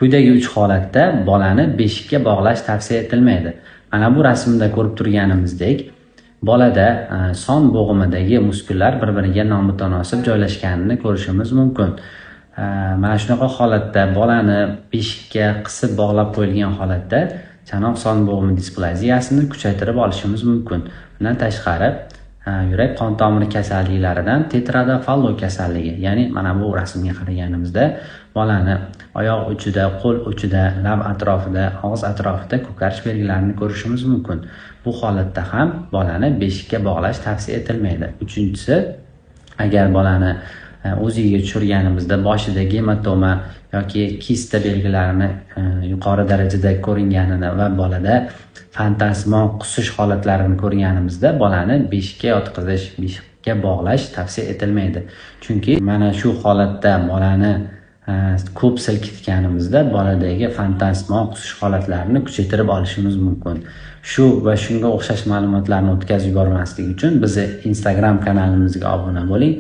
Quyidagi 3 holatda bolani beshikka bog'lash tavsiya etilmaydi. Mana bu rasmda ko'rib turganimizdek, bolada son bo'g'imidagi muskullar bir-biriga nomutanosib joylashganini ko'rishimiz mumkin. Mana shunaqa holatda bolani beshikka qisib bog'lab qo'yilgan holatda chanoq son bo'g'imi displaziyasini kuchaytirib olishimiz mumkin. Bundan tashqari, yurak qon tomiri kasalliklaridan tetradofallo kasalligi, ya'ni mana bu rasmga qaraganimizda bolani oyoq uchida, qo'l uchida, lab atrofida, og'iz atrofida ko'karish belgilarini ko'rishimiz mumkin. Bu holatda ham bolani beshikka bog'lash tavsiya etilmaydi. Uchinchisi, agar bolani o'ziga tushirganimizda boshida gematoma yoki kista belgilarini yuqori darajada ko'ringanini va bolada fantasmon qusish holatlarini ko'rganimizda bolani beshikka yotqizish, beshikka bog'lash tavsiya etilmaydi. Chunki mana shu holatda bolani ko'p silkitganimizda boladagi fantasmon qusish holatlarini kuchaytirib olishimiz mumkin. Shu va shunga o'xshash ma'lumotlarni o'tkazib yubormaslik uchun bizni Instagram kanalimizga obuna bo'ling.